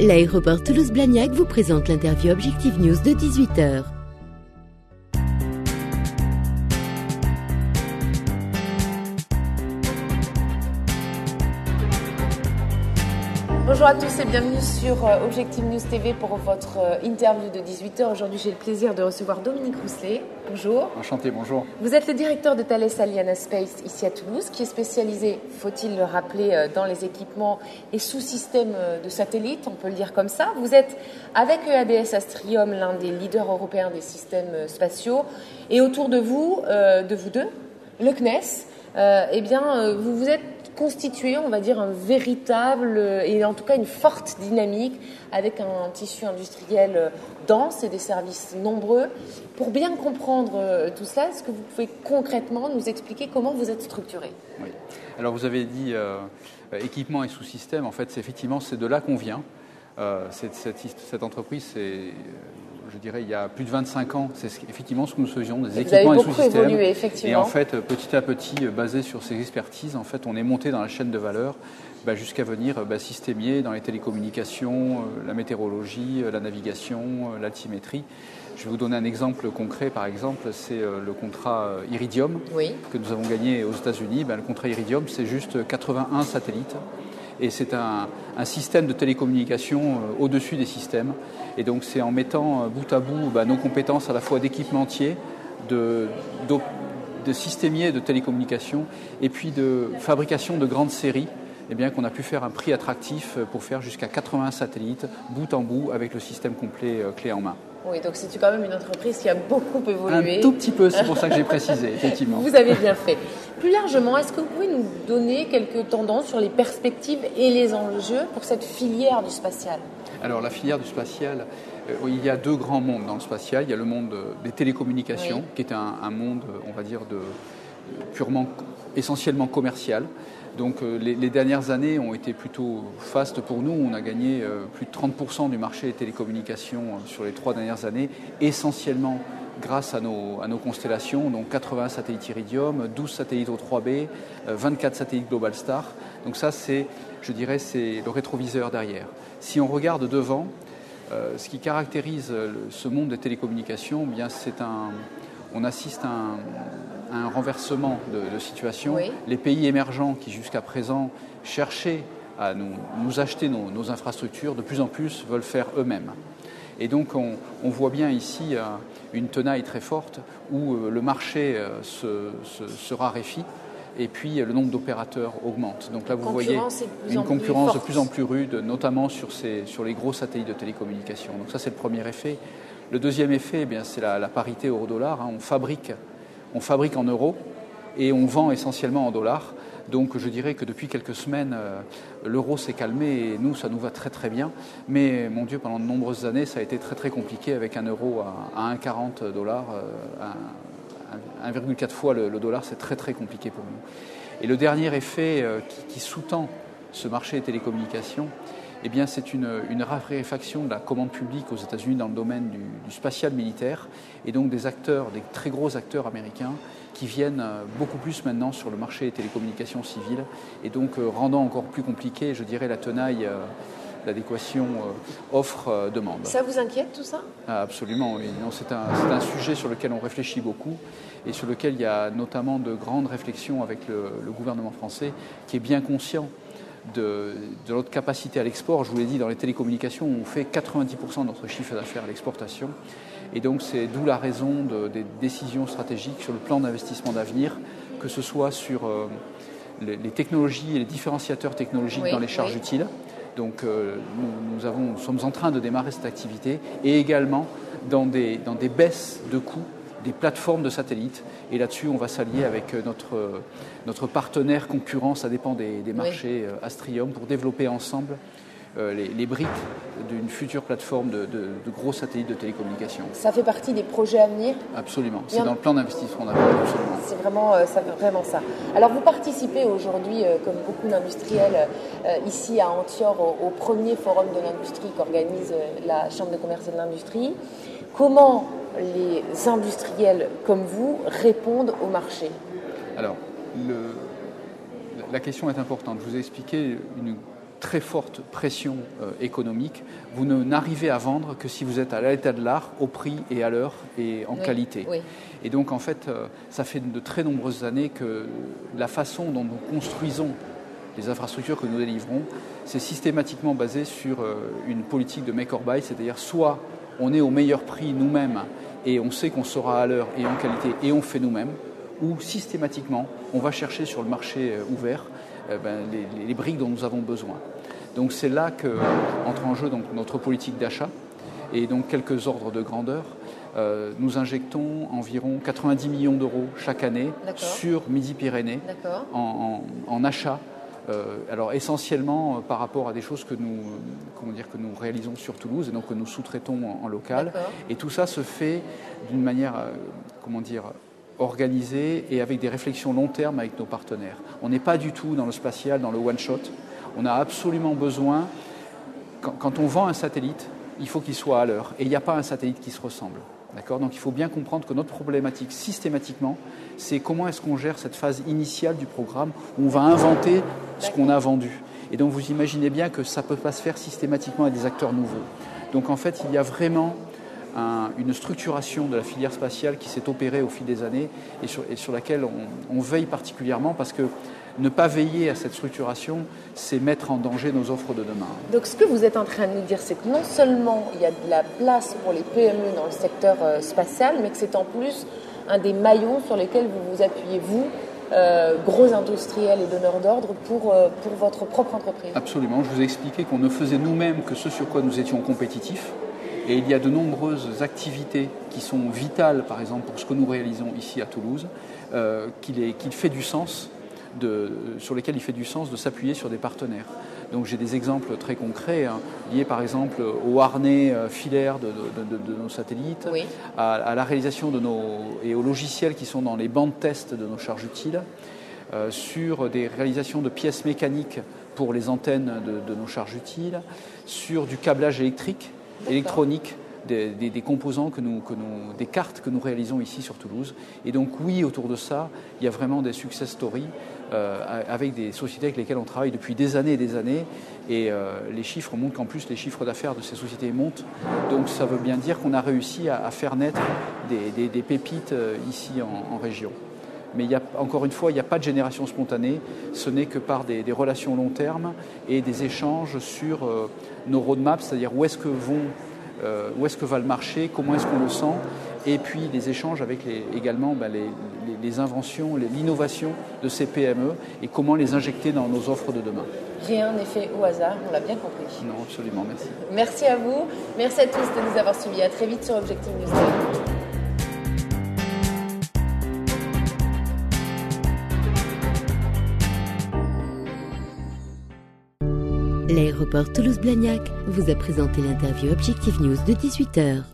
L'aéroport Toulouse-Blagnac vous présente l'interview Objectif News de 18h. Bonjour à tous et bienvenue sur Objectif News TV pour votre interview de 18h. Aujourd'hui, j'ai le plaisir de recevoir Dominique Rousselet. Bonjour. Enchanté, bonjour. Vous êtes le directeur de Thales Aliana Space ici à Toulouse, qui est spécialisé, faut-il le rappeler, dans les équipements et sous-systèmes de satellites, on peut le dire comme ça. Vous êtes, avec EADS Astrium, l'un des leaders européens des systèmes spatiaux. Et autour de vous deux, le CNES, vous vous êtes constituer, on va dire, un véritable et en tout cas une forte dynamique avec un tissu industriel dense et des services nombreux. Pour bien comprendre tout cela, est-ce que vous pouvez concrètement nous expliquer comment vous êtes structuré ? Oui. Alors vous avez dit équipement et sous-système, en fait c'est de là qu'on vient. Cette entreprise, je dirais, il y a plus de 25 ans, c'est effectivement ce que nous faisions, des équipements et sous-systèmes. Évolué, effectivement. Et en fait, petit à petit, basé sur ces expertises, en fait, on est monté dans la chaîne de valeur jusqu'à venir systémier dans les télécommunications, la météorologie, la navigation, l'altimétrie. Je vais vous donner un exemple concret, par exemple, c'est le contrat Iridium que nous avons gagné aux États-Unis. Le contrat Iridium, c'est juste 81 satellites. Et c'est un système de télécommunication au-dessus des systèmes. Et donc c'est en mettant bout à bout nos compétences à la fois d'équipementier, de systémier de télécommunication et puis de fabrication de grandes séries, qu'on a pu faire un prix attractif pour faire jusqu'à 80 satellites bout en bout avec le système complet clé en main. Oui, donc c'est quand même une entreprise qui a beaucoup évolué. Un tout petit peu, c'est pour ça que j'ai précisé, effectivement. Vous avez bien fait. Plus largement, est-ce que vous pouvez nous donner quelques tendances sur les perspectives et les enjeux pour cette filière du spatial ? Alors la filière du spatial, il y a deux grands mondes dans le spatial. Il y a le monde des télécommunications, qui est un monde, on va dire, essentiellement commercial. Donc les dernières années ont été plutôt fastes pour nous. On a gagné plus de 30% du marché des télécommunications sur les 3 dernières années, essentiellement grâce à nos constellations, donc 80 satellites Iridium, 12 satellites O3B, 24 satellites Globalstar. Donc ça, c'est le rétroviseur derrière. Si on regarde devant, ce qui caractérise ce monde des télécommunications, on assiste à un renversement de situation. Oui. Les pays émergents qui jusqu'à présent cherchaient à nous acheter nos infrastructures, de plus en plus veulent faire eux-mêmes. Et donc on voit bien ici une tenaille très forte où le marché se raréfie et puis le nombre d'opérateurs augmente. Donc là vous voyez une concurrence de plus en plus rude, notamment sur les gros satellites de télécommunications. Donc ça c'est le premier effet. Le deuxième effet, c'est la parité euro-dollar. On fabrique en euros et on vend essentiellement en dollars. Donc je dirais que depuis quelques semaines, l'euro s'est calmé et nous, ça nous va très très bien. Mais mon Dieu, pendant de nombreuses années, ça a été très très compliqué avec un euro à 1,40 $, 1,4 fois le dollar, c'est très très compliqué pour nous. Et le dernier effet qui sous-tend ce marché des télécommunications, c'est une raréfaction de la commande publique aux États-Unis dans le domaine du spatial militaire et donc des très gros acteurs américains qui viennent beaucoup plus maintenant sur le marché des télécommunications civiles et donc rendant encore plus compliqué, je dirais, la tenaille, l'adéquation offre-demande. Ça vous inquiète tout ça ? Absolument, oui. Non, c'est un sujet sur lequel on réfléchit beaucoup et sur lequel il y a notamment de grandes réflexions avec le gouvernement français qui est bien conscient de notre capacité à l'export. Je vous l'ai dit, dans les télécommunications, on fait 90% de notre chiffre d'affaires à l'exportation. Et donc, c'est d'où la raison des décisions stratégiques sur le plan d'investissement d'avenir, que ce soit sur les technologies et les différenciateurs technologiques dans les charges utiles. Donc, nous sommes en train de démarrer cette activité et également dans des baisses de coûts des plateformes de satellites. Et là-dessus, on va s'allier avec notre partenaire concurrent, ça dépend des marchés, Astrium, pour développer ensemble les briques d'une future plateforme de gros satellites de télécommunications. Ça fait partie des projets à venir ? Absolument. C'est dans le plan d'investissement d'avenir, absolument. C'est vraiment ça. Alors, vous participez aujourd'hui, comme beaucoup d'industriels, ici à Antior, au premier forum de l'industrie qu'organise la Chambre de commerce et de l'industrie. Comment les industriels comme vous répondent au marché ? Alors, la question est importante. Je vous ai expliqué une très forte pression économique, vous n'arrivez à vendre que si vous êtes à l'état de l'art, au prix et à l'heure et en qualité. Oui. Et donc en fait, ça fait de très nombreuses années que la façon dont nous construisons les infrastructures que nous délivrons, c'est systématiquement basé sur une politique de make or buy, c'est-à-dire soit on est au meilleur prix nous-mêmes et on sait qu'on sera à l'heure et en qualité et on fait nous-mêmes, ou systématiquement on va chercher sur le marché ouvert les briques dont nous avons besoin. Donc c'est là qu'entre en jeu donc, notre politique d'achat et donc quelques ordres de grandeur. Nous injectons environ 90 millions d'euros chaque année sur Midi-Pyrénées en achat. Alors essentiellement par rapport à des choses que nous réalisons sur Toulouse et donc que nous sous-traitons en local. Et tout ça se fait d'une manière organisée et avec des réflexions long terme avec nos partenaires. On n'est pas du tout dans le spatial, dans le one-shot. On a absolument besoin, quand on vend un satellite, il faut qu'il soit à l'heure. Et il n'y a pas un satellite qui se ressemble. D'accord ? Donc il faut bien comprendre que notre problématique systématiquement, c'est comment est-ce qu'on gère cette phase initiale du programme où on va inventer ce qu'on a vendu. Et donc vous imaginez bien que ça ne peut pas se faire systématiquement avec des acteurs nouveaux. Donc en fait, il y a vraiment une structuration de la filière spatiale qui s'est opérée au fil des années et sur laquelle on veille particulièrement parce que ne pas veiller à cette structuration, c'est mettre en danger nos offres de demain. Donc ce que vous êtes en train de nous dire, c'est que non seulement il y a de la place pour les PME dans le secteur spatial, mais que c'est en plus un des maillons sur lesquels vous vous appuyez, vous, gros industriels et donneurs d'ordre, pour votre propre entreprise. Absolument. Je vous ai expliqué qu'on ne faisait nous-mêmes que ce sur quoi nous étions compétitifs. Et il y a de nombreuses activités qui sont vitales, par exemple, pour ce que nous réalisons ici à Toulouse, sur lesquels il fait du sens de s'appuyer sur des partenaires. Donc j'ai des exemples très concrets, liés par exemple au harnais filaire de nos satellites, à la réalisation et aux logiciels qui sont dans les bancs de test de nos charges utiles, sur des réalisations de pièces mécaniques pour les antennes de nos charges utiles, sur du câblage électronique, des composants des cartes que nous réalisons ici sur Toulouse. Et donc oui, autour de ça, il y a vraiment des success stories avec des sociétés avec lesquelles on travaille depuis des années et des années. Et les chiffres montrent qu'en plus les chiffres d'affaires de ces sociétés montent. Donc ça veut bien dire qu'on a réussi à faire naître des pépites ici en région. Mais encore une fois, il n'y a pas de génération spontanée, ce n'est que par des relations long terme et des échanges sur nos roadmaps, c'est-à-dire où est-ce que va le marché, comment est-ce qu'on le sent, et puis des échanges avec également les inventions, l'innovation de ces PME et comment les injecter dans nos offres de demain. Rien n'est fait au hasard, on l'a bien compris. Non, absolument, merci. Merci à vous, merci à tous de nous avoir suivis. À très vite sur Objectif News. L'aéroport Toulouse-Blagnac vous a présenté l'interview Objectif News de 18h.